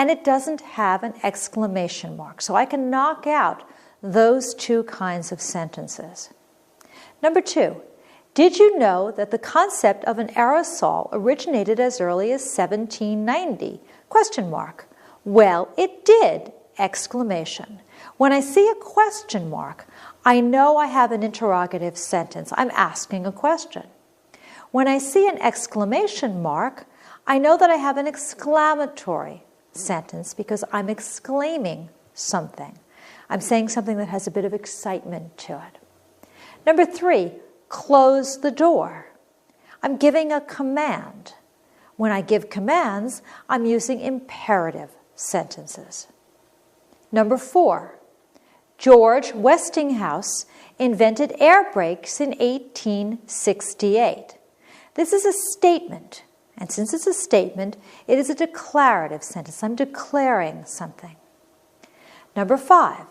and it doesn't have an exclamation mark. So I can knock out those two kinds of sentences. Number 2, did you know that the concept of an aerosol originated as early as 1790? Question mark. Well, it did! Exclamation. When I see a question mark, I know I have an interrogative sentence. I'm asking a question. When I see an exclamation mark, I know that I have an exclamatory sentence because I'm exclaiming something. I'm saying something that has a bit of excitement to it. Number 3, close the door. I'm giving a command. When I give commands, I'm using imperative sentences. Number 4, George Westinghouse invented air brakes in 1868. This is a statement, and since it's a statement, it is a declarative sentence. I'm declaring something. Number 5,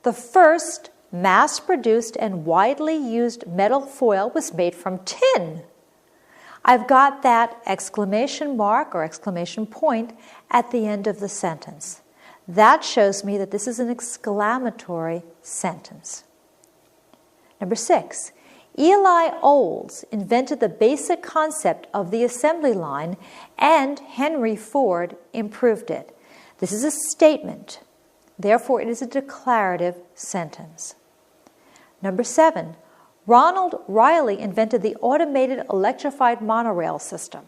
the first mass-produced and widely used metal foil was made from tin. I've got that exclamation mark or exclamation point at the end of the sentence. That shows me that this is an exclamatory sentence. Number 6, Eli Olds invented the basic concept of the assembly line, and Henry Ford improved it. This is a statement. Therefore, it is a declarative sentence. Number 7, Ronald Riley invented the automated electrified monorail system.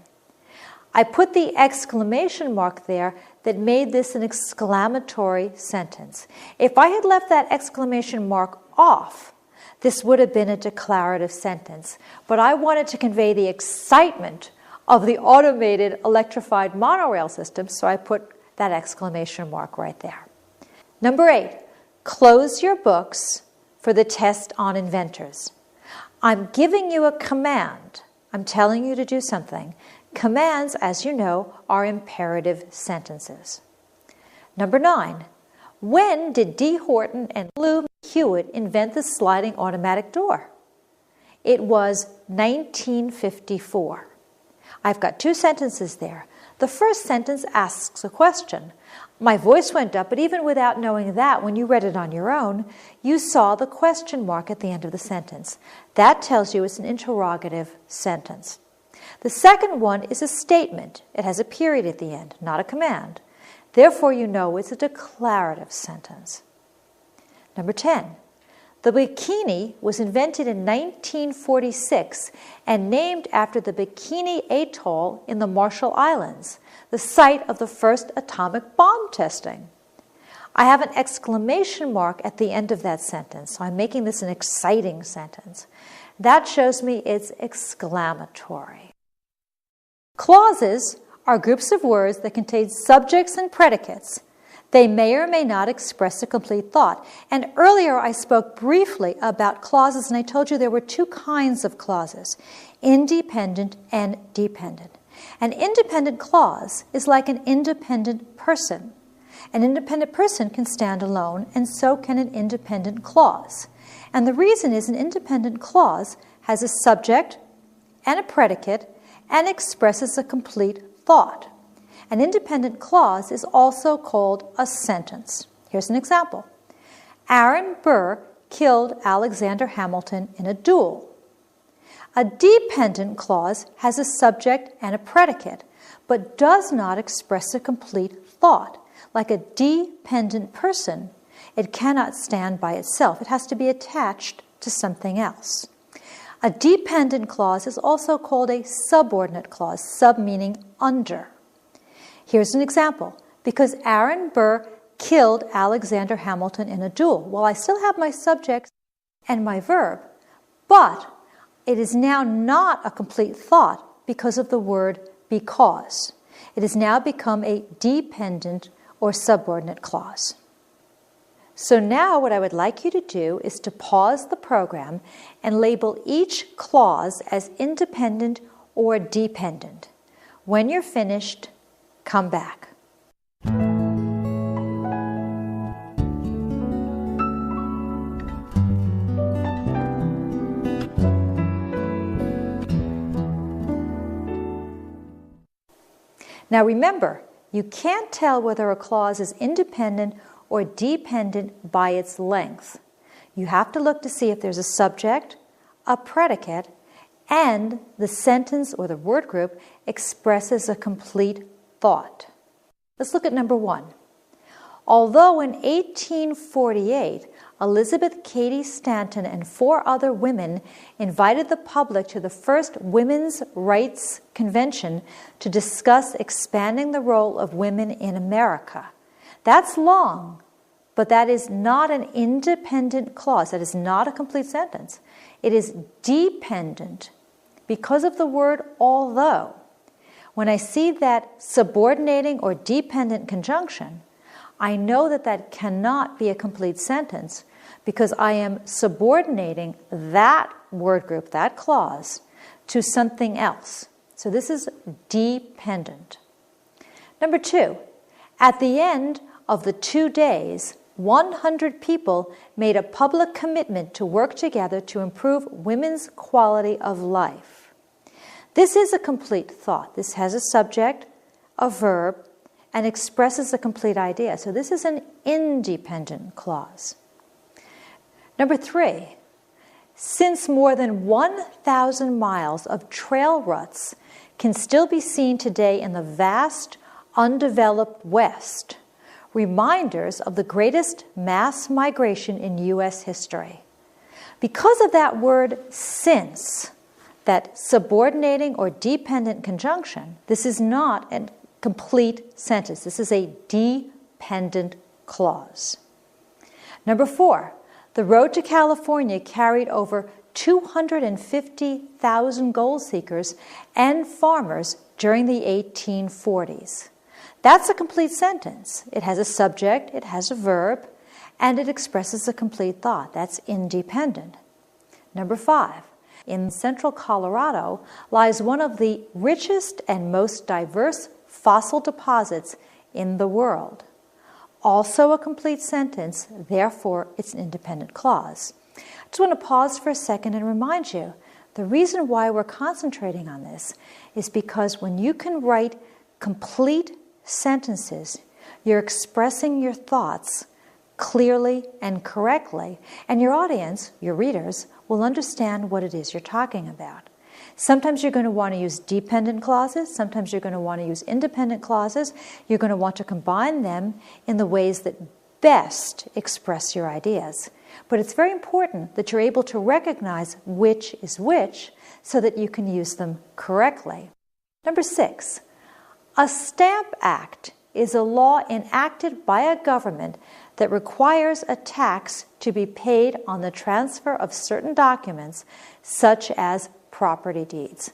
I put the exclamation mark there that made this an exclamatory sentence. If I had left that exclamation mark off, this would have been a declarative sentence. But I wanted to convey the excitement of the automated electrified monorail system, so I put that exclamation mark right there. Number 8, close your books for the test on inventors. I'm giving you a command. I'm telling you to do something. Commands, as you know, are imperative sentences. Number 9, when did D. Horton and Lou Hewitt invent the sliding automatic door? It was 1954. I've got 2 sentences there. The first sentence asks a question. My voice went up, but even without knowing that, when you read it on your own, you saw the question mark at the end of the sentence. That tells you it's an interrogative sentence. The second one is a statement. It has a period at the end, not a command. Therefore, you know it's a declarative sentence. Number 10, the bikini was invented in 1946 and named after the Bikini Atoll in the Marshall Islands, the site of the first atomic bomb testing. I have an exclamation mark at the end of that sentence, so I'm making this an exciting sentence. That shows me it's exclamatory. Clauses are groups of words that contain subjects and predicates. They may or may not express a complete thought. And earlier I spoke briefly about clauses, and I told you there were 2 kinds of clauses, independent and dependent. An independent clause is like an independent person. An independent person can stand alone, and so can an independent clause. And the reason is an independent clause has a subject and a predicate and expresses a complete thought. An independent clause is also called a sentence. Here's an example. Aaron Burr killed Alexander Hamilton in a duel. A dependent clause has a subject and a predicate, but does not express a complete thought. Like a dependent person, it cannot stand by itself. It has to be attached to something else. A dependent clause is also called a subordinate clause, sub meaning under. Here's an example. Because Aaron Burr killed Alexander Hamilton in a duel. Well, I still have my subject and my verb, but it is now not a complete thought because of the word because. It has now become a dependent or subordinate clause. So now what I would like you to do is to pause the program and label each clause as independent or dependent. When you're finished, come back. Now remember, You can't tell whether a clause is independent or dependent by its length. You have to look to see if there's a subject, a predicate, and the sentence or the word group expresses a complete thought. Let's look at number 1. Although in 1848, Elizabeth Cady Stanton and 4 other women invited the public to the first Women's Rights Convention to discuss expanding the role of women in America. That's long, but that is not an independent clause. That is not a complete sentence. It is dependent because of the word although. When I see that subordinating or dependent conjunction, I know that that cannot be a complete sentence because I am subordinating that word group, that clause, to something else. So this is dependent. Number 2, at the end of the 2 days, 100 people made a public commitment to work together to improve women's quality of life. This is a complete thought. This has a subject, a verb, and expresses a complete idea. So this is an independent clause. Number 3, since more than 1,000 miles of trail ruts can still be seen today in the vast, undeveloped West, reminders of the greatest mass migration in U.S. history. Because of that word since, that subordinating or dependent conjunction, this is not a complete sentence. This is a dependent clause. Number 4, the road to California carried over 250,000 gold seekers and farmers during the 1840s. That's a complete sentence. It has a subject, it has a verb, and it expresses a complete thought. That's independent. Number 5, in central Colorado lies one of the richest and most diverse fossil deposits in the world. Also a complete sentence, therefore it's an independent clause. I just want to pause for a second and remind you, the reason why we're concentrating on this is because when you can write complete sentences, you're expressing your thoughts clearly and correctly, and your audience, your readers, will understand what it is you're talking about. Sometimes you're going to want to use dependent clauses. Sometimes you're going to want to use independent clauses. You're going to want to combine them in the ways that best express your ideas. But it's very important that you're able to recognize which is which so that you can use them correctly. Number 6, a Stamp Act is a law enacted by a government that requires a tax to be paid on the transfer of certain documents, such as property deeds.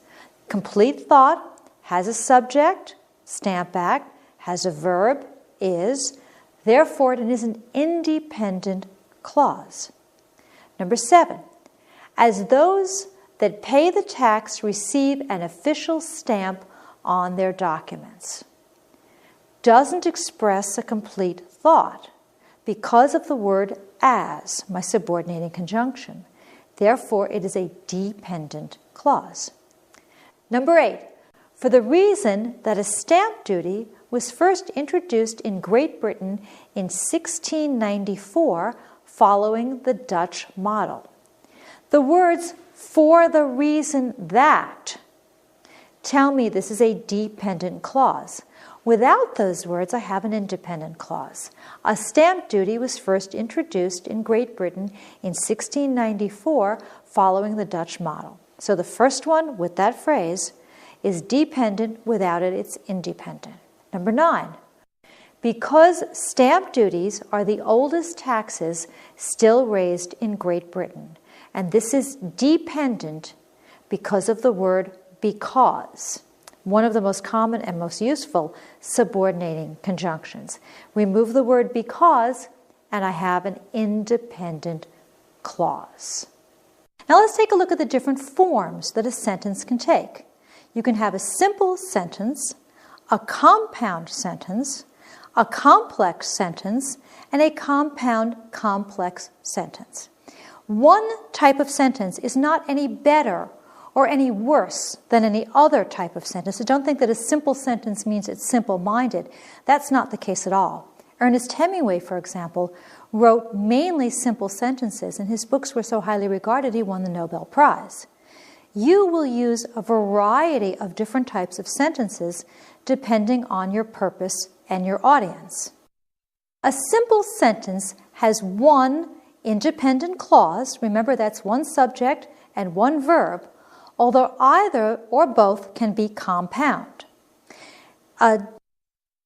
Complete thought, has a subject, Stamp Act, has a verb, is, therefore it is an independent clause. Number 7, as those that pay the tax receive an official stamp on their documents. Doesn't express a complete thought because of the word as, my subordinating conjunction. Therefore, it is a dependent clause. Number 8, for the reason that a stamp duty was first introduced in Great Britain in 1694 following the Dutch model. The words for the reason that tell me this is a dependent clause. Without those words, I have an independent clause. A stamp duty was first introduced in Great Britain in 1694 following the Dutch model. So the first one with that phrase is dependent. Without it, it's independent. Number 9, because stamp duties are the oldest taxes still raised in Great Britain. And this is dependent because of the word because. One of the most common and most useful subordinating conjunctions. Remove the word because, and I have an independent clause. Now let's take a look at the different forms that a sentence can take. You can have a simple sentence, a compound sentence, a complex sentence, and a compound complex sentence. One type of sentence is not any better or any worse than any other type of sentence. So don't think that a simple sentence means it's simple-minded. That's not the case at all. Ernest Hemingway, for example, wrote mainly simple sentences, and his books were so highly regarded he won the Nobel Prize. You will use a variety of different types of sentences depending on your purpose and your audience. A simple sentence has one independent clause. Remember, that's one subject and one verb, although either or both can be compound. A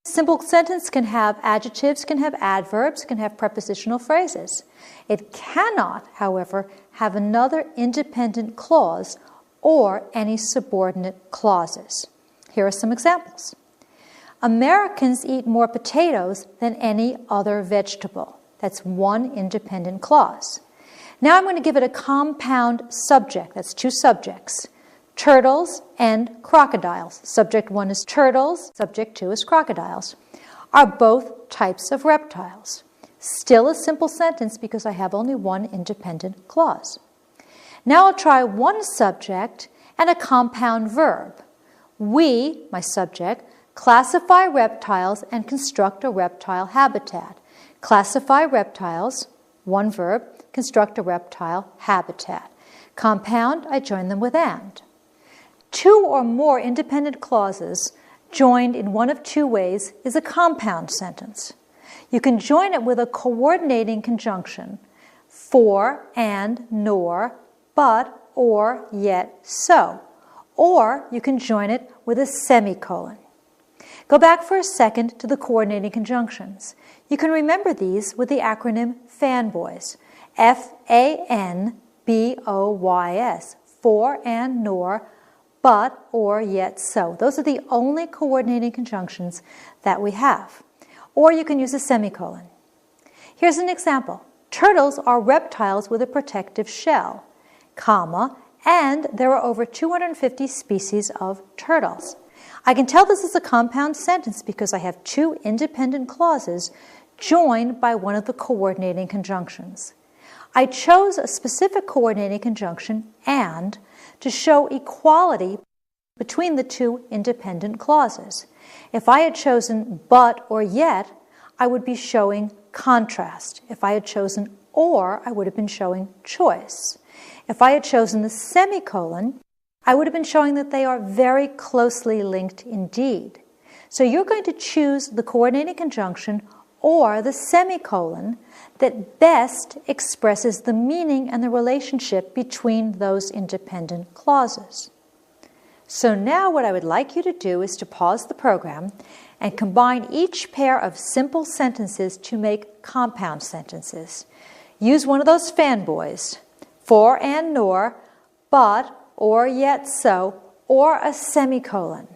simple sentence can have adjectives, can have adverbs, can have prepositional phrases. It cannot, however, have another independent clause or any subordinate clauses. Here are some examples. Americans eat more potatoes than any other vegetable. That's one independent clause. Now I'm going to give it a compound subject. That's two subjects. Turtles and crocodiles. Subject 1 is turtles, subject 2 is crocodiles. Are both types of reptiles. Still a simple sentence because I have only one independent clause. Now I'll try one subject and a compound verb. We, my subject, classify reptiles and construct a reptile habitat. Classify reptiles, one verb, construct a reptile habitat. Compound, I join them with and. Two or more independent clauses joined in one of two ways is a compound sentence. You can join it with a coordinating conjunction, for, and, nor, but, or, yet, so. Or you can join it with a semicolon. Go back for a second to the coordinating conjunctions. You can remember these with the acronym FANBOYS. F-A-N-B-O-Y-S. For, and, nor, but, or, yet, so. Those are the only coordinating conjunctions that we have. Or you can use a semicolon. Here's an example. Turtles are reptiles with a protective shell, comma, and there are over 250 species of turtles. I can tell this is a compound sentence because I have two independent clauses joined by one of the coordinating conjunctions. I chose a specific coordinating conjunction, and, to show equality between the two independent clauses. If I had chosen but or yet, I would be showing contrast. If I had chosen or, I would have been showing choice. If I had chosen the semicolon, I would have been showing that they are very closely linked indeed. So you're going to choose the coordinating conjunction or the semicolon that best expresses the meaning and the relationship between those independent clauses. So now what I would like you to do is to pause the program and combine each pair of simple sentences to make compound sentences. Use one of those fanboys, for and nor, but, or, yet, so, or a semicolon.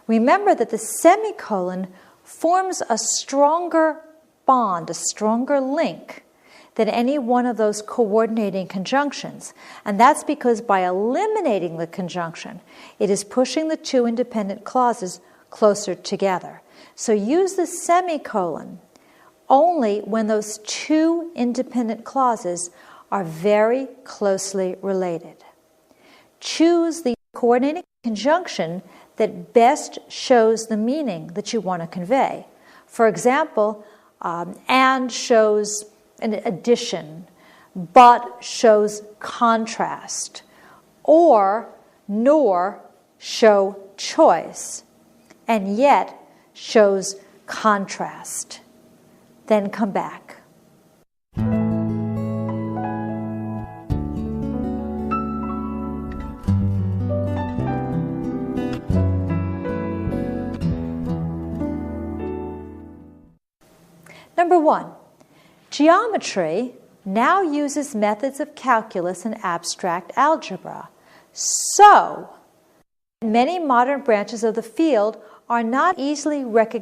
Remember that the semicolon forms a stronger bond, a stronger link than any one of those coordinating conjunctions. And that's because by eliminating the conjunction, it is pushing the two independent clauses closer together. So use the semicolon only when those two independent clauses are very closely related. Choose the coordinating conjunction that best shows the meaning that you want to convey. For example, and shows an addition, but shows contrast, or nor show choice, and yet shows contrast. Then come back. Number 1, geometry now uses methods of calculus and abstract algebra. So, many modern branches of the field are not easily recognized